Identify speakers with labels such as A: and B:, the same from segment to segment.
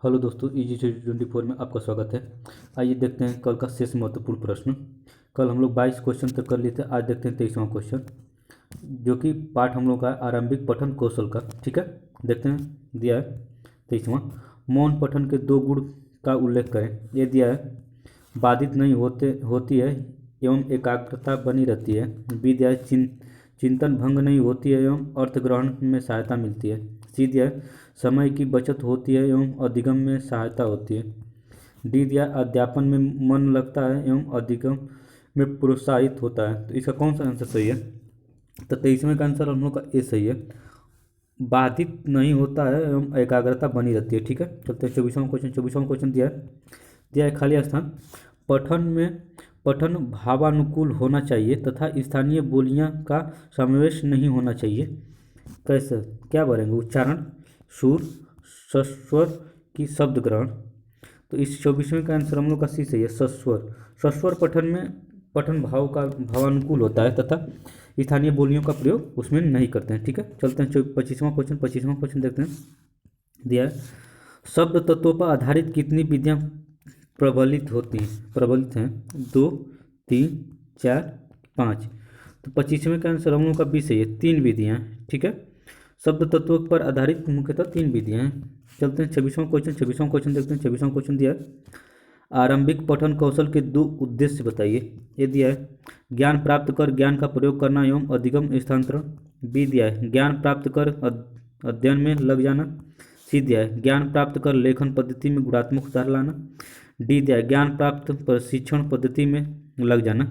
A: Hello दोस्तों, EG 24 में आपका स्वागत है। आइए देखते हैं कल का शेष महत्वपूर्ण प्रश्न। कल हम लोग 22 क्वेश्चन तक कर लिए थे। आज देखते हैं 23वां क्वेश्चन, जो कि पाठ हम लोग का आरंभिक पठन कौशल का। ठीक है, देखते हैं। दिया है 23वां, मौन पठन के 2 गुण का उल्लेख करें। ये दिया है, बाधित नहीं होती है एवं एकाग्रता बनी रहती है। बी दिया है, चिंतन भंग नहीं होती है एवं अर्थ ग्रहण में सहायता मिलती है। सी दिया है, समय की बचत होती है एवं अधिगम में सहायता होती है। डी दिया, अध्यापन में मन लगता है एवं अधिगम में प्रोत्साहित होता है। तो इसका कौन सा आंसर सही है? तो 23वें का आंसर हम लोग का ए सही है, बाधित नहीं होता है एवं एकाग्रता बनी रहती है। ठीक है, चलते हैं 24वां क्वेश्चन। 24वां क्वेश्चन दिया है खाली स्थान। पठन भावानुकूल होना चाहिए तथा स्थानीय बोलियां का समावेश नहीं होना चाहिए। कैसे, क्या भरेंगे? उच्चारण, सुर, सस्वर की शब्द ग्रहण। तो इस 24वें का आंसर हम लोग का सी सही है, सस्वर। सस्वर पठन में पठन भावानुकूल होता है तथा स्थानीय बोलियों का प्रयोग उसमें नहीं करते हैं। ठीक है, चलते हैं 25वां क्वेश्चन। 25वां क्वेश्चन देखते हैं। दिया है, शब्द तत्वों पर आधारित कितनी विधियां प्रबलित हैं? 2, 3, 4, 5। तो 25वें का आंसर हम लोग का बी सही है, 3 विधियां। ठीक है, शब्द तत्वों पर आधारित मुख्यतः 3 विधियां हैं। चलते हैं 26वां क्वेश्चन। 26वां क्वेश्चन देखते हैं। 26वां क्वेश्चन दिया है, आरंभिक पठन कौशल के 2 उद्देश्य बताइए। ये दिया है, ज्ञान प्राप्त कर ज्ञान का प्रयोग करना एवं अधिगम स्थानांतरण। बी दिया है, ज्ञान प्राप्त कर अध्ययन में लग जाना। सी दिया है, ज्ञान प्राप्त कर लेखन पद्धति में गुणात्मक सुधार लाना। डी दिया है, ज्ञान प्राप्त प्रशिक्षण पद्धति में लग जाना।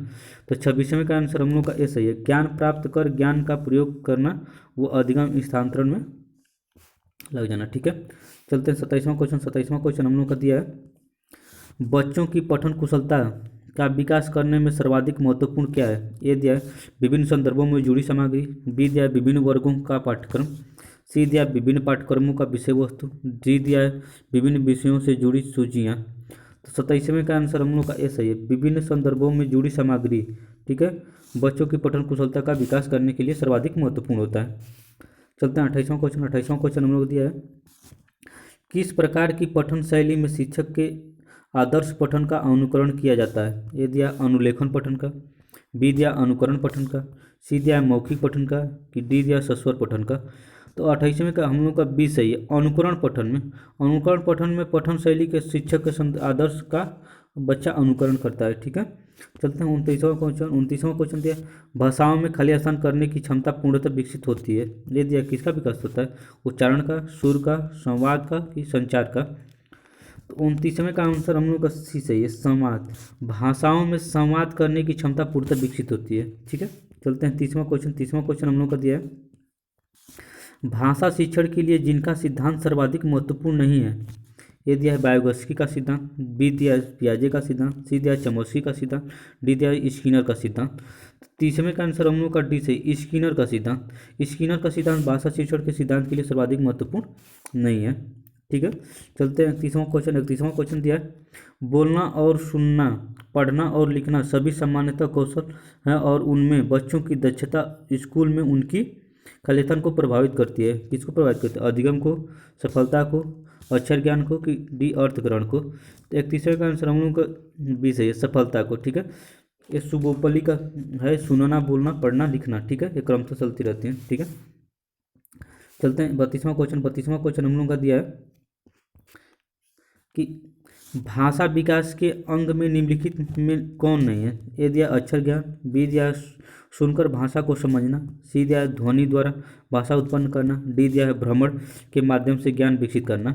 A: तो 26वें का आंसर हम लोग का ए सही है, ज्ञान प्राप्त कर ज्ञान का प्रयोग करना वो अधिगम स्थानांतरण में लग जाना। ठीक है, चलते हैं 27वां क्वेश्चन। 27वां क्वेश्चन हम लोग का दिया है, बच्चों की पठन कुशलता का विकास करने में सर्वाधिक महत्वपूर्ण क्या है? ए दिया है, विभिन्न संदर्भों में जुड़ी सामग्री। बी दिया है, विभिन्न वर्गों का पाठ्यक्रम। सी दिया है, विभिन्न पाठ्यक्रमों का विषय वस्तु। डी दिया है, विभिन्न विषयों से जुड़ी सूचियाँ। तो 27वें का आंसर हम लोग का ए सही है, विभिन्न संदर्भों में जुड़ी सामग्री। ठीक है, बच्चों की पठन कुशलता का विकास करने के लिए सर्वाधिक महत्वपूर्ण होता है। चलते हैं 28वां क्वेश्चन। 28वां क्वेश्चन हम लोग दिया है, किस प्रकार की पठन शैली में शिक्षक के आदर्श पठन का अनुकरण किया जाता है? ये दिया अनुलेखन पठन का। बी दिया अनुकरण पठन का। सी दिया मौखिक पठन का। कि डी दिया सस्वर पठन का। तो 28वें का हम लोग का बी सही है, अनुकरण पठन में। अनुकरण पठन में पठन शैली के शिक्षक के आदर्श का बच्चा अनुकरण करता है। ठीक है, चलते हैं 29वां क्वेश्चन। 29वां क्वेश्चन दिया, भाषाओं में खाली स्थान करने की क्षमता पूर्णतः विकसित होती है। ये दिया, किसका विकास होता है? उच्चारण का, सुर का, संवाद का कि संचार का। तो 29वें का आंसर हम लोग का सी सही है, संवाद। भाषाओं में संवाद करने की क्षमता पूर्णतः विकसित होती है। ठीक है, चलते हैं 30वां क्वेश्चन। 30वां क्वेश्चन हम लोग का दिया है, भाषा शिक्षण के लिए जिनका सिद्धांत सर्वाधिक महत्वपूर्ण नहीं है। ये दिया है वाइगोत्स्की का सिद्धांत। बी दिया है पियाजे का सिद्धांत। सी दिया है चमोस्की का सिद्धांत। डी दिया है स्किनर का सिद्धांत। 30वें का आंसर हम लोग का डी सही, स्किनर का सिद्धांत। स्किनर का सिद्धांत भाषा शिक्षण के सिद्धांत के लिए सर्वाधिक महत्वपूर्ण नहीं है। ठीक है, चलते हैं 30वां क्वेश्चन। 31वां क्वेश्चन दिया है, बोलना और सुनना, पढ़ना और लिखना सभी सामान्यतः कौशल हैं और उनमें बच्चों की दक्षता स्कूल में उनकी लेखन को प्रभावित करती है। किसको प्रभावित करती है? अधिगम को, सफलता को, अक्षर ज्ञान को कि डी अर्थ ग्रहण को। तो 31वें का आंसर हम लोग का बी सही है, सफलता को। ठीक है, ये सुबोपली का है, सुनना, बोलना, पढ़ना, लिखना। ठीक है, ये क्रम से चलती रहती है। ठीक है, चलते हैं 32वां क्वेश्चन। 32वां क्वेश्चन हम लोग का दिया है कि भाषा विकास के अंग में निम्नलिखित में कौन नहीं है? ए दिया अक्षर ज्ञान। बी दिया सुनकर भाषा को समझना। सी दिया ध्वनि द्वारा भाषा उत्पन्न करना। डी दिया है भ्रमण के माध्यम से ज्ञान विकसित करना।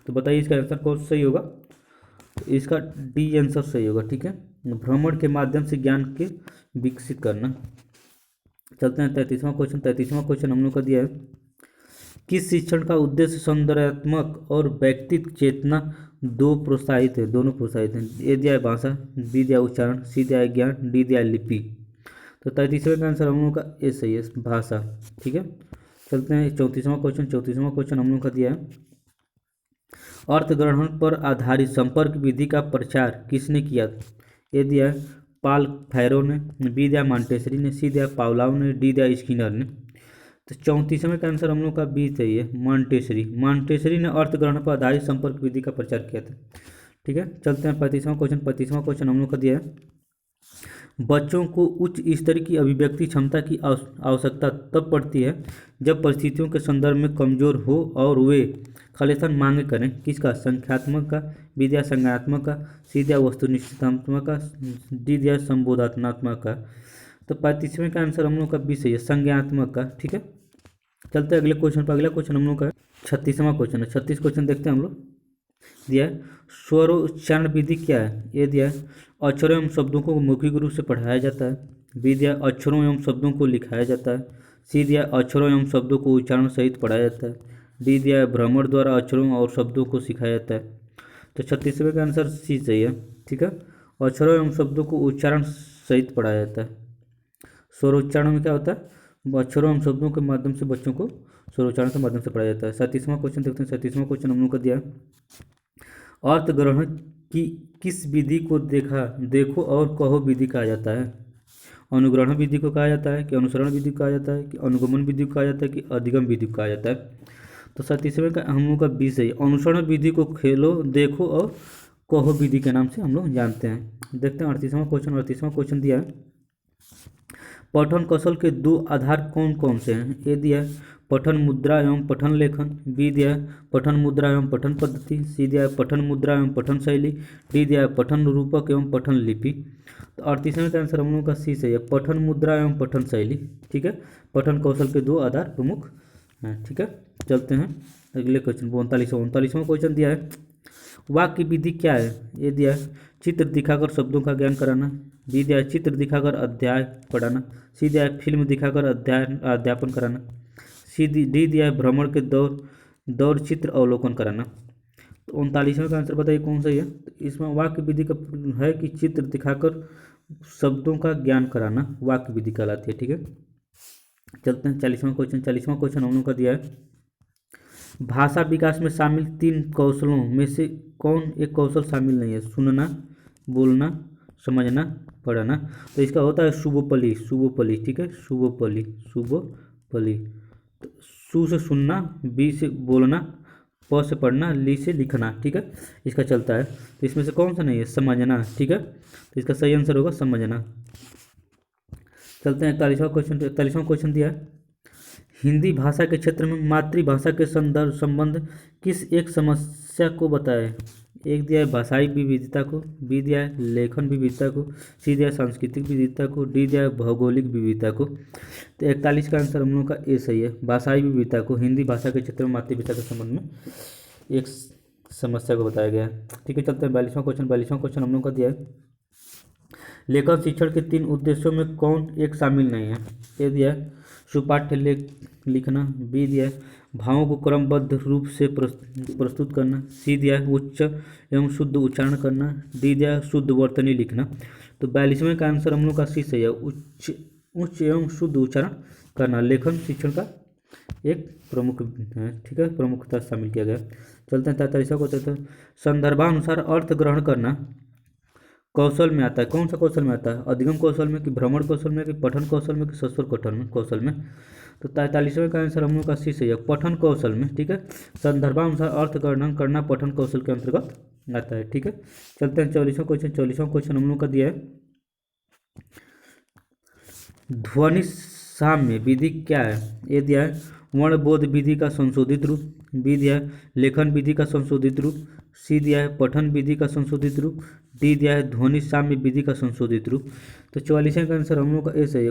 A: तो बताइए इसका आंसर कौन सही होगा? तो इसका डी आंसर सही होगा। ठीक है, भ्रमण के माध्यम से ज्ञान के विकसित करना। चलते हैं 33वां क्वेश्चन। 33वां क्वेश्चन हम लोग का दिया है, किस शिक्षण का उद्देश्य सौंदर्यात्मक और व्यक्तित्व चेतना दोनों प्रोत्साहित है? ए दिया है भाषा। बी दिया उच्चारण। सी दिया है ज्ञान। डी दिया है लिपि। तो 33वें का आंसर हम लोग का ए सही है, भाषा। ठीक है, चलते हैं 34वां क्वेश्चन। 34वां क्वेश्चन हम लोग का दिया है, अर्थ ग्रहण पर आधारित संपर्क विधि का प्रचार किसने किया? ए दिया है पाल फैरो ने। बी दिया मॉन्टेसरी ने। सी दिया पावलाव ने। डी दिया स्किनर ने। तो 34वें का आंसर हम लोग का बी सही है, मॉन्टेसरी। मॉन्टेसरी ने अर्थ ग्रहण पर आधारित संपर्क विधि का प्रचार किया था। ठीक है, चलते हैं 35वां क्वेश्चन। 35वां क्वेश्चन हम लोग का दिया है, बच्चों को उच्च स्तर की अभिव्यक्ति क्षमता की आवश्यकता तब पड़ती है जब परिस्थितियों के संदर्भ में कमजोर हो और वे खालिस्तान मांगे करें। किसका? संख्यात्मक का, विद्या संज्ञानात्मक का, सीधा वस्तुनिष्ठतात्मक का, द्वितीय संबोधात्मक का। तो 35वें का आंसर हम लोग का बी सही है, संज्ञानात्मक का। ठीक है, चलते हैं अगले क्वेश्चन पर। अगला क्वेश्चन हम लोग का 36वां क्वेश्चन है। 36 क्वेश्चन देखते हैं हम लोग। दिया है, स्वरोच्चारण विधि क्या है? ये दिया है, अक्षरों एवं शब्दों को मौखिक रूप से पढ़ाया जाता है। बी दिया, अक्षरों एवं शब्दों को लिखाया जाता है। सी दिया, अक्षरों एवं शब्दों को उच्चारण सहित पढ़ाया जाता है। डी दिया, भ्रमण द्वारा अक्षरों और शब्दों को सिखाया जाता है। तो 36वें का आंसर सी सही है। ठीक है, अक्षरों एवं शब्दों को उच्चारण सहित पढ़ाया जाता है। स्वरोच्चारण में क्या होता है? अक्षरों एवं शब्दों के माध्यम से बच्चों को स्वरोच्चारण के माध्यम से पढ़ाया जाता है। 37वां क्वेश्चन देखते हैं। 37वां क्वेश्चन हम लोग का दिया, अर्थ ग्रहण की किस विधि को देखो और कहो विधि कहा जाता है? अनुग्रहण विधि को कहा जाता है कि अनुसरण विधि को कहा जाता है कि अनुगमन विधि को कहा जाता है कि अधिगम विधि को कहा जाता है? तो 37वें का हम लोग का बी सही, अनुसरण विधि को खेलो देखो और कहो विधि के नाम से हम लोग जानते हैं। देखते हैं 38वां क्वेश्चन। 38वां क्वेश्चन दिया है, पठन कौशल के दो आधार कौन कौन से हैं? ए दिया है, पठन मुद्रा एवं पठन लेखन। बी दिया है, पठन मुद्रा एवं पठन पद्धति। सी दिया है, पठन मुद्रा एवं पठन शैली। डी दिया है, पठन रूपक एवं पठन लिपि। तो 38वें का आंसर हम लोगों का सी सही है, पठन मुद्रा एवं पठन शैली। ठीक है, पठन कौशल के दो आधार प्रमुख हैं। ठीक है, चलते हैं अगले क्वेश्चन 39वां क्वेश्चन दिया है, वाक्य विधि क्या है? ये दिया है, चित्र दिखाकर शब्दों का ज्ञान कराना। बी दिया है, चित्र दिखाकर अध्याय पढ़ाना। सी दिया है, फिल्म दिखाकर अध्यापन कराना। डी दिया है, भ्रमण के दौर चित्र अवलोकन कराना। तो 39वें का आंसर बताइए कौन सही है? तो इसमें वाक्य विधि का है कि चित्र दिखाकर शब्दों का ज्ञान कराना वाक्य विधि कहलाती है। ठीक है, चलते हैं 40वां क्वेश्चन। 40वां क्वेश्चन हम लोग का दिया है, भाषा विकास में शामिल 3 कौशलों में से कौन एक कौशल शामिल नहीं है? सुनना, बोलना, समझना, पढ़ना। तो इसका होता है शुभोपली। शुभोपली, ठीक है, शुभोपली, शुभोपली। तो सु से सुनना, बी से बोलना, प से पढ़ना, ली से लिखना। ठीक है, इसका चलता है। तो इसमें से कौन सा नहीं है? समझना। ठीक है, तो इसका सही आंसर होगा समझना। चलते हैं 41वां क्वेश्चन। 41वां क्वेश्चन दिया है, हिंदी भाषा के क्षेत्र में मातृभाषा के संबंध किस एक समस्या को बताए? एक दिया है भाषाई विविधता को। बी दिया है लेखन विविधता को। सी दिया है सांस्कृतिक विविधता को। डी दिया है भौगोलिक विविधता को। तो 41 का आंसर हम लोग का ए सही है, भाषाई विविधता को हिंदी भाषा के क्षेत्र में मातृभाषा के संबंध में एक समस्या को बताया गया है। ठीक है, चलते हैं 42वां क्वेश्चन। 42वां क्वेश्चन हम लोग का दिया है, लेखन शिक्षण के 3 उद्देश्यों में कौन एक शामिल नहीं है? ए दिया है सुपाठ्य लेख लिखना। बी दिया है भावों को क्रमबद्ध रूप से प्रस्तुत करना। सी दिया है उच्च एवं शुद्ध उच्चारण करना। डी दिया है शुद्ध वर्तनी लिखना। तो 42वें का आंसर हम लोग का सी सही है, उच्च एवं शुद्ध उच्चारण करना लेखन शिक्षण का एक प्रमुख है। ठीक है, प्रमुखता शामिल किया गया। चलते हैं 43वां क्वेश्चन। संदर्भानुसार अर्थ ग्रहण करना कौशल में आता है, कौन सा कौशल में आता है? अधिगम कौशल में कि भ्रमण कौशल में कि पठन कौशल में कि सस्वर कौशल में? तो 43वें का आंसर हम लोग का सी सही है, पठन कौशल में। ठीक है, संदर्भानुसार अर्थ ग्रहण करना पठन कौशल के अंतर्गत आता है। ठीक है, चलते हैं 44वां क्वेश्चन। 44वां क्वेश्चन हम लोग का दिया है, ध्वनि साम्य विधि क्या है? ये दिया है वर्णबोध विधि का संशोधित रूप। बी दिया है लेखन विधि का संशोधित रूप। सी दिया है पठन विधि का संशोधित रूप। डी दिया है ध्वनि साम्य विधि का संशोधित रूप। तो 44वें का आंसर हम लोग का ए सही है,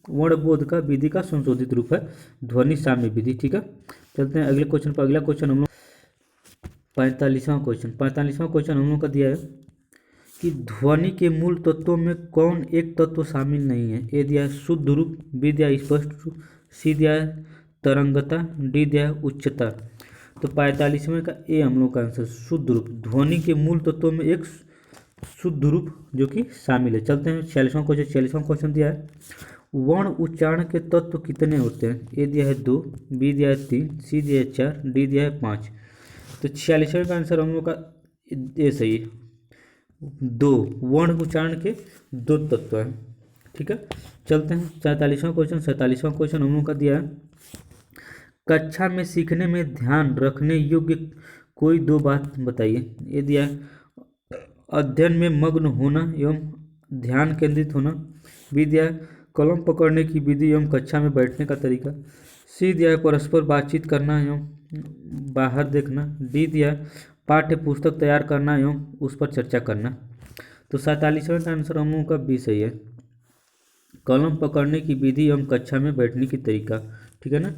A: वर्णबोध का विधि का संशोधित रूप है ध्वनि साम्य विधि। ठीक है, चलते हैं अगले क्वेश्चन पर। अगला क्वेश्चन हम लोग 45वां क्वेश्चन। 45वां क्वेश्चन हम लोग का दिया है कि ध्वनि के मूल तत्वों में कौन एक तत्व शामिल नहीं है? ए दिया है शुद्ध रूप। बी दिया है स्पष्ट रूप। सी दिया है तरंगता। डी दिया है उच्चता। तो 45वें का ए हम लोग का आंसर शुद्ध रूप, ध्वनि के मूल तत्वों में एक शुद्ध रूप जो कि शामिल है। चलते हैं 46वां क्वेश्चन। 46वां क्वेश्चन दिया है, वर्ण उच्चारण के तत्व कितने होते हैं? ए दिया है 2। बी दिया है 3। सी दिया है 4। डी दिया है 5। तो 46वें का आंसर हम लोग का ए सही है, 2 वर्ण उच्चारण के 2 तत्व हैं। ठीक है। चलते हैं 47वां क्वेश्चन। 47वां क्वेश्चन हम लोग का दिया है, कक्षा में सीखने में ध्यान रखने योग्य कोई दो बात बताइए। ये दिया है, अध्ययन में मग्न होना एवं ध्यान केंद्रित होना। बी दिया है, कलम पकड़ने की विधि एवं कक्षा में बैठने का तरीका। सी दिया है, परस्पर बातचीत करना एवं बाहर देखना। डी दिया है, पाठ्य पुस्तक तैयार करना एवं उस पर चर्चा करना। तो 47वें का आंसर हम लोगों का बी सही है, कलम पकड़ने की विधि एवं कक्षा में बैठने की तरीका। ठीक है ना,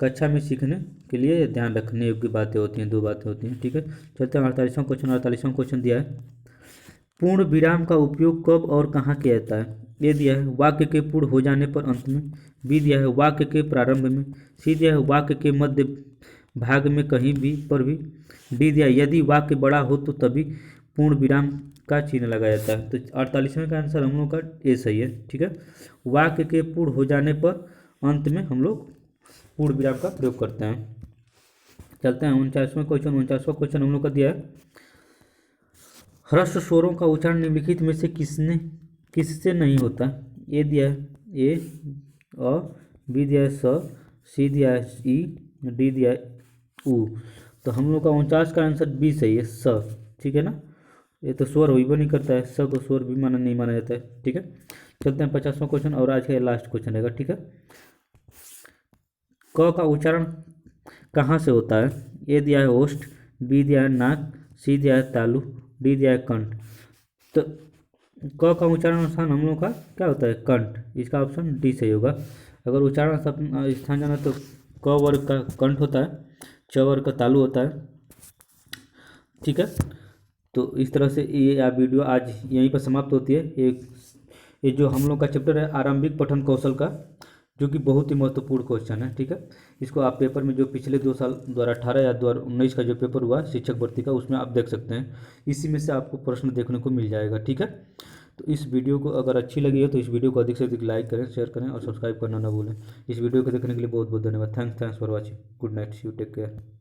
A: कक्षा में सीखने के लिए ध्यान रखने योग्य बातें होती हैं, दो बातें होती हैं। ठीक है। चलते हैं 48वां क्वेश्चन। 48वां क्वेश्चन दिया है, पूर्ण विराम का उपयोग कब और कहाँ किया जाता है। ये दिया है, वाक्य के पूर्ण हो जाने पर अंत में। बी दिया है, वाक्य के प्रारंभ में। सी दिया है, वाक्य के मध्य भाग में कहीं भी पर भी। डी दिया, यदि वाक्य बड़ा हो तो तभी पूर्ण विराम का चिन्ह लगाया जाता है। तो 48वें का आंसर हम लोग का ए सही है। ठीक है, वाक्य के पूर्ण हो जाने पर अंत में हम लोग पूर्ण विराम का प्रयोग करते हैं। चलते हैं 49वां क्वेश्चन। 49वां क्वेश्चन हम लोग का दिया है, ह्रस्व स्वरों का उच्चारण निम्नलिखित में से किससे नहीं होता। ए दिया है ए, अ, बी दिया है स, सी दिया है ई, डी दिया है उ। तो हम लोग का 49 का आंसर बी सही है, स। ठीक है ना, ये तो स्वर हो नहीं करता है, स को स्वर भी नहीं माना जाता है। ठीक है। चलते हैं 50वां क्वेश्चन और आज का लास्ट क्वेश्चन रहेगा। ठीक है, क का उच्चारण कहाँ से होता है। ए दिया है ओष्ठ, बी दिया है नाक, सी दिया है तालु, डी दिया है कंठ। तो क का उच्चारण स्थान हम लोग का क्या होता है, कंठ। इसका ऑप्शन डी सही होगा। अगर उच्चारण स्थान जाना तो क वर्ग का कंठ होता है, च वर्ग का तालु होता है। ठीक है, तो इस तरह से ये वीडियो आज यहीं पर समाप्त होती है। ये जो हम लोग का चैप्टर है आरंभिक पठन कौशल का, जो कि बहुत ही महत्वपूर्ण क्वेश्चन है। ठीक है, इसको आप पेपर में जो पिछले 2 साल 2018 या 2019 का जो पेपर हुआ शिक्षक भर्ती का, उसमें आप देख सकते हैं, इसी में से आपको प्रश्न देखने को मिल जाएगा। ठीक है, तो इस वीडियो को अगर अच्छी लगी है तो इस वीडियो को अधिक से अधिक लाइक करें, शेयर करें और सब्सक्राइब करना ना भूलें। इस वीडियो को देखने के लिए बहुत बहुत धन्यवाद। Thanks for watching. Good night, see you, take care.